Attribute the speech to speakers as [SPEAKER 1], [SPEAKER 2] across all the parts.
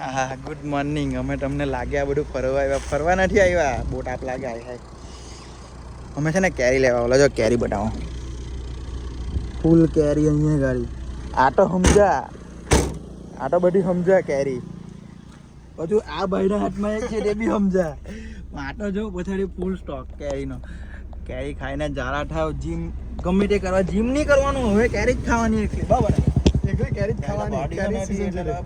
[SPEAKER 1] હા good morning. અમે તમને લાગ્યા બધું ફરવા આવ્યા, ફરવા નથી આવ્યા. બોટ આપ લાગે હાય અમે છે ને કેરી લેવા ઓલા જો કેરી બતાવો, ફૂલ કેરી અહીંયા ગાડી. આ તો સમજા, આ તો બધી સમજા કેરી. હજુ આ ભાઈના હાથમાં એક છે તે બી સમજા. આ તો જો પછાડી ફૂલ સ્ટોક કેરીનો. કેરી ખાઈને જાડા થાવ, જીમ ગમે તે કરવા, જીમ નહીં કરવાનું, હવે કેરી જ ખાવાની છે બરાબર. કેરી ખાવાની,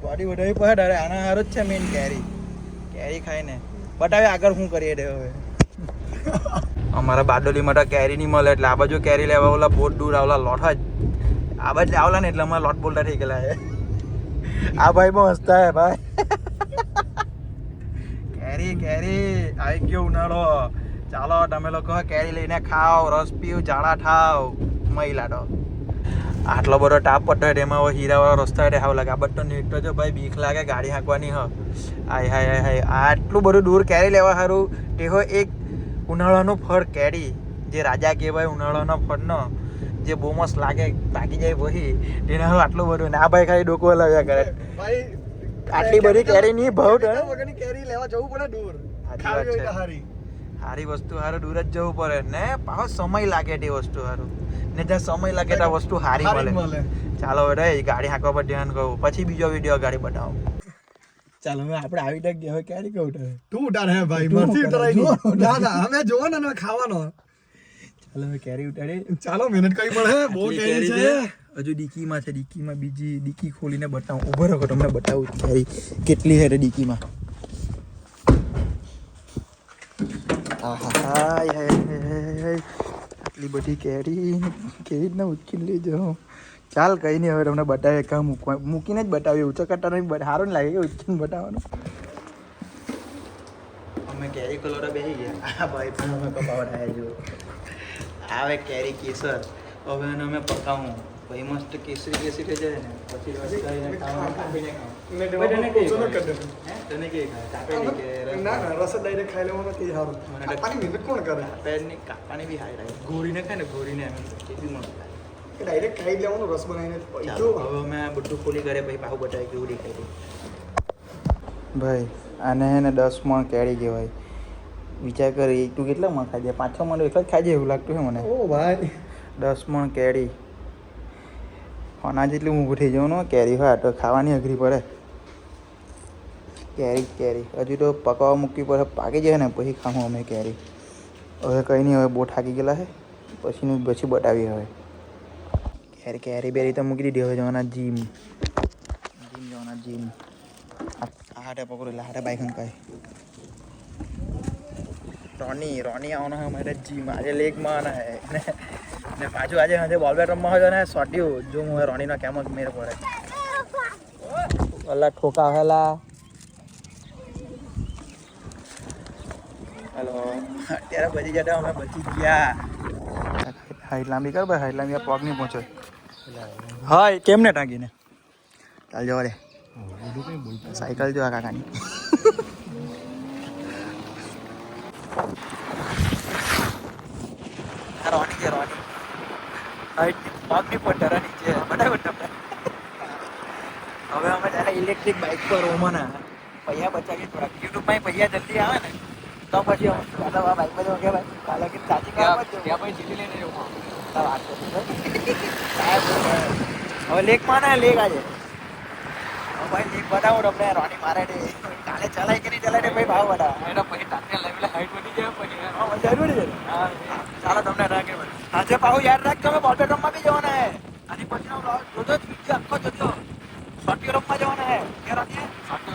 [SPEAKER 1] બોડી વધારી પડે. અરે આના હારો જ છે મેઇન કેરી ખાઈને. બતાવે આગળ શું કરીએ તે હવે. અમારા બારડોલીમાં તો કેરી નહીં મળે એટલે આ બાજુ કેરી લેવા ઓલા બહુ દૂર આવલા લોટ જ આ બાજુ આવલા ને એટલે અમારા લોટ બોલતા થઈ ગયેલા હે. આ ભાઈ બહુ હસતા હે ભાઈ. કેરી આવી ગયો ઉનાળો. ચાલો તમે લોકો કેરી લઈને ખાઓ, રસ પીઓ, જાડા થાવ. મહિલા તો આટલો બધો તાપ પડતો હોય એમાં હીરાવાળો રસ્તા હોય હાવ લાગે. આ બધો નેટ તો જો ભાઈ બીક લાગે ગાડી હાંકવાની. હાય હાય હાય આટલું બધું દૂર કેરી લેવા સારું. તેહો એક ઉનાળાનું ફળ કેરી, જે રાજા કહેવાય ઉનાળાના ફળનો, જે બહુ મસ્ત લાગે, પાકી જાય પછી તેના આટલું બધું. ને આ ભાઈ ખાલી ડોકો હલાવ્યા કરે. આટલી બધી કેરી નહીં ભાવ કેરી લેવા જવું પડે દૂર. સારી વસ્તુ સારું દૂર જ જવું પડે ને પાછો સમય લાગે તે વસ્તુ સારું. ને જ્યાં સમય લાગે ત્યાં વસ્તુ સારી મળે. ચાલો હવે ગાડી હાંકવા પર ધ્યાન કહું, પછી બીજો વિડીયો ગાડી બતાવો. ચાલો હવે આપણે આવી ટક હવે ક્યારે કહું તું ઉતાર હે ભાઈ મરથી ઉતારાય નહીં. ના ના અમે જોવો ને ખાવાનો. ચાલો હવે કેરી ઉતારી. ચાલો મહેનત કરી પડે, બહુ કેરી છે. હજુ ડીકીમાં છે, ડીકીમાં બીજી ડીકી ખોલીને બતાવું. ઉભો રહો તમને બતાવું કેરી કેટલી છે ડીકીમાં. આટલી બધી કેરી કેવી રીતના ઉચકી લેજો. ચાલ કઈ નહીં, હવે તમને બતાવે કાં મૂકીને જ બતાવ્યું. ઊંચો કટ્ટાનો સારું ને લાગે કે ઉચકીને બતાવવાનું. અમે કેરી કલોરા બેસી ગયા. આ ભાઈ પણ અમે પકાવવા જો આવે કેરી કેસર. હવે એને અમે પકાવું ભાઈ મસ્ત કેસરી કેસરી થઈ જાય ને પછી રસ કરીને ખાવાનું. તને કે રસ ડાયરેક્ટ ખાઈ લેવાનું તે સારું. મને કોણ કરે પેરની કાપાની બી હાઈ લાગે. ઘોરીને ખાય ને ઘોરીને એમ કેટલી મસ્ત લાગે. ડાયરેક્ટ ખાઈ લેવાનું રસ બનાવીને. હવે અમે બધું ખોલી કરે પછી પાછું બતાવી કેવું દેખાય. ભાઈ આને હે ને 10 મણ કેરી કહેવાય. વિચાર કરી તું કેટલા મણ ખાઈ જાય? 5-6 મણ એટલો જ ખાઈ જાય એવું લાગતું છે મને. ઓ ભાઈ 10 મણ કેરી અનાજ એટલું ઊભું થઈ જવાનું. કેરી હોય તો ખાવાની અઘરી પડે. કેરી હજુ તો પકાવવા મૂકવી પડે, પાકી જાય ને પછી ખાવું અમે કેરી. હવે કંઈ નહીં, હવે બહુ થાકી ગયેલા છે. પછી બતાવીએ હવે કેરી બેરી તો મૂકી દીધી. હવે જવાના જીમ જવાના જીમ. આ હાટે પકડેલા હાટે બાઈક હંકાય. રોની આવવાનો હોય અમારે જીમ. આજે લેગમાં આવવાના હે ને પાછું આજે સાંજે બોલ બેટ રમવા હોય ને સોટ્યું જો હું રોનીનો કેમ જ મેર પડે. અલ્લા ઠોકા હેલા. હેલો અત્યારે બચી જતા અમે બચી ગયા. હાઈટ લાંબી કર ભાઈ, હાઈટ લાંબી પગ નહીં પહોંચે. હા કેમ ને ટાંકીને ચાલ જવા દે. સાયકલ જો આ કાકાની. રોની છે રોની. હાઈટ પગ નહીં પડે નીચે બરાબર. હવે અમે ત્યારે ઇલેક્ટ્રિક બાઇક પર ઓમાના પૈસા બચાવીએ થોડાક. યુટ્યુબમાં પૈસા જલ્દી આવે ને તો પછી બાઇક પર કે ભાઈ કાલે કે ચાચી ત્યાં પછી જીતી લઈને જવું. વાત હવે લેકમાં ને લેક આજે ભાઈ લેક બતાવો તમને. રોની મારે કાલે ચલાય કે નહીં ચલાય ભાઈ ભાવ બતાવો. એના પછી ટાંકા લાવી હાઈટ વધી જાય પછી જરૂરી છે. હા ચાલો તમને રાખે આજે પાછું યાદ રાખજો. અમે બોલ બેટ રમવા બી જવાના હે. આની પછી જોજો બીજો આખો જોજો. સોટ્યો રમવા જવાના હે. કે રોની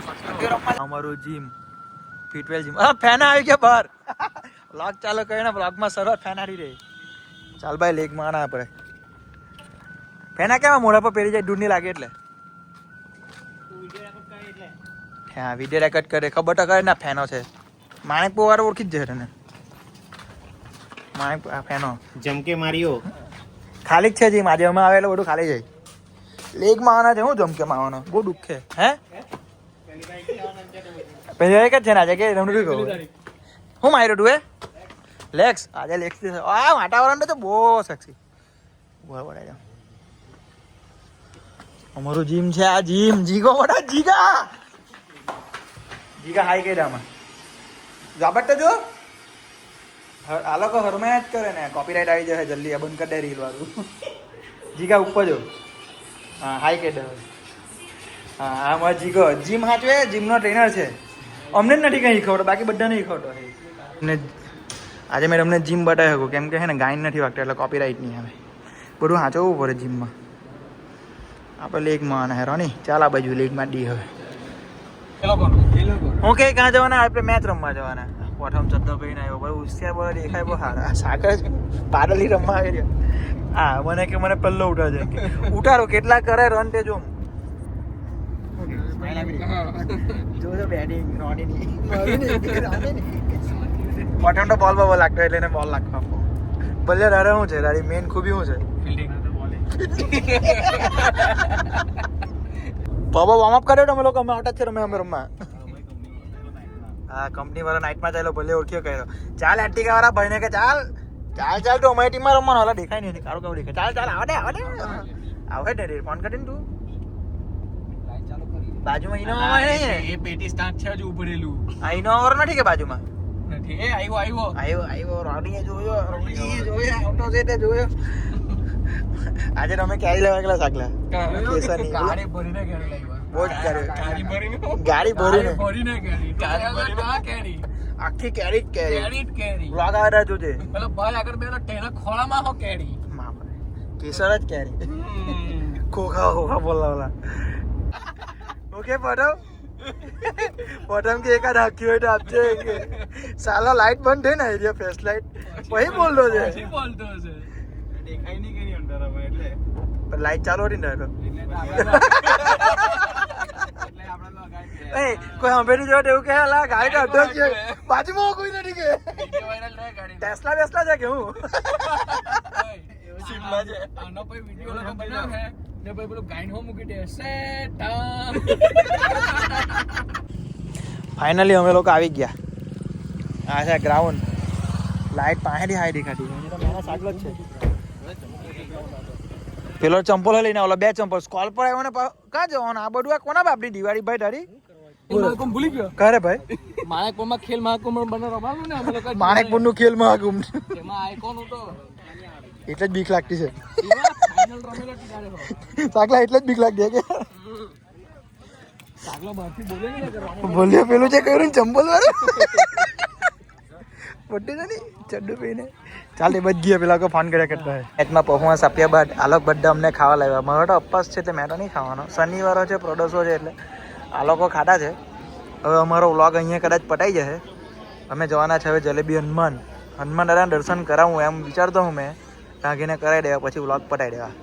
[SPEAKER 1] સોટ્યો રમવા. અમારું જીમ ફિટવેલ જીમ. ફેન આવી ગયા બહાર. વ્લોગ ચાલુ કરીને વ્લોગમાં સરળ ફેન આવી રહી. ચાલ ભાઈ લેગમાં આના આપણે ફેના કેવા મોઢા પર પહેરી જાય દૂર નહીં લાગે એટલે. હા વિડીયો રેકોર્ડ કરે ખબર તો કરે ના ફેનો છે. માણેક વાળો ઓળખી જ જાય તને. માણેક ફેનો જેમ કે મારીઓ ખાલી જ છે જીમ. આજે અમે આવે એટલે બધું ખાલી જાય. લેગમાં આવવાના છે. હું જમકેમાં આવવાનો બહુ દુઃખ છે. હે પહેલી એક જ છે ને આજે કે રમડું કહું હું માર્યો તું એ લેક્સ. આજે લેક્સ આ વાતાવરણ તો બહુ સેક્સી. બરાબર અમારું જીમ છે આ જીમ. જીગો મોટા જીગા જીગા હાઈ કેડામાં જાબટ તો જો આ લોકો હરમાયા જ કરે ને કોપીરાઇટ આવી જશે જલ્દી આ બંધ કરી દે રીલ વાળું જીગા ઉપર જો હા હાઈ કેડ હા આ મારો જીગો જીમ હાચવે જીમનો ટ્રેનર છે અમને જ નથી કંઈ શીખવતો બાકી બધાને શીખવતો ને આજે મેં તમને જીમ બતાવી શકું કેમ કે હે ને ગાઈન નથી વાગતો એટલે કોપીરાઇટ નહીં આવે બધું સાચવવું પડે જીમમાં આપણે લેગમાં હેરો નહીં ચાલ આ બાજુ લેગમાં ડી હવે હું કે ક્યાં જવાના આપણે મેચ રમવા જવાના પ્રથમ ચદ્દો પહેરીને આવ્યો બહુ હોશિયાર બોલો દેખાય બહુ સારા સાકર જ પાડલી રમવા આવી રહ્યો હા મને કે મને પહેલો ઉઠાવ છે કે ઉઠારો કેટલા કરે રન તે જો જોજો બેટિંગ રોનીની પ્રથમ તો બોલ બબલ લાગતો એટલે એને બોલ લાગતો ભલે દાદા શું છે તારી મેઇન ખૂબી શું છે બાબા વોર્મઅપ કર્યો તમે લોકો અમે આઉટ જ છે અમે રમવા હા કંપની વાળા નાઇટમાં ચાલ્યો ભલે ઓળખ્યો કર્યો ચાલ એર્ટિગા વાળા ભાઈને કે ચાલ ચાલ ચાલ તું અમારી ટીમમાં રમવાનો હાલા દેખાય નહીં કાળું કાળું દેખાય ચાલ ચાલ આવડે આવડે આવે ને ફોન કરીને તું બાજુમાં ઇનોવા એ પેટી સ્ટાર્ટ છે હજુ ઉભરેલું આ ઇનોવા નથી કે બાજુમાં નથી એ આવ્યો રોડી જોયો આવતો છે તે જોયો આજે તમે ક્યારે લેવા ગયેલા સાકલા ગાડી ભરીને ક્યારે લાવ્યા બહુ જ ગાડી ભરીને આખી કેરી વ્લોગ આવ્યા જોજે પેલો ભાઈ આગળ બેનો ટેના ખોળામાં હો કેરી કેસર જ કેરી ખોખા બોલાવલા ઓકે પટમ કે એકાદ હાકી હોય તો આપજે સાલા લાઈટ બંધ થઈ ને એરિયા ફેસ લાઈટ પછી બોલતો છે દેખાય નહીં કે અંધારામાં એટલે પણ લાઈટ ચાલુ હતી ને કોઈ હંભેરી જો એવું કે લા ગાડી તો અડધો છે બાજુમાં કોઈ નથી કે ટેસ્લા બેસલા છે કે હું શિમલા છે આનો કોઈ વિડિયો લોકો બનાવ હે ને ભાઈ પેલું ગાઈન હો મૂકી દે સેટ ફાઇનલી અમે લોકો આવી ગયા આ છે ગ્રાઉન્ડ લાઈટ પાસેથી હાઈ દેખાતી તો મેના સાગલો જ છે પેલો ચંપલ લઈને ઓલો બે ચંપલ સ્કોલ પર આવ્યો ને કાં જવાનું આ બધું આ કોના બાપની દિવાળી ભાઈ તારી ભૂલી ગયો કરે ભાઈ માણેકપુરમાં ખેલ મહાકુંભ બને રમાડું ને અમે લોકો માણેકપુરનું ખેલ મહાકુંભ એમાં આઈકોન હતો એટલે જ બીક લાગતી છે સાગલા એટલે જ બીક લાગતી કે સાગલો બહારથી બોલે ને બોલ્યો પેલું જે કર્યું ચંપલ વાળું પટ્ટી તો નહીં ચડ્ડુ પીને ચાલ એ બધી પેલા ફોન કર્યા કરતા હોય એચમાં પરફોર્મન્સ આપ્યા બાદ આલોક બધા અમને ખાવા લાવ્યા મારો તો અપવાસ છે એટલે મેં તો નહીં ખાવાનો શનિવારો છે પ્રોડક્સો છે એટલે આ લોકો ખાતા છે હવે અમારો વ્લોગ અહીંયા કદાચ પટાઈ જશે અમે જવાના છે હવે જલેબી હનુમાન દાદાના દર્શન કરાવું એમ વિચારતો હું મેં ટાંકીને કરાવી દેવા પછી વ્લોગ પટાઈ દેવા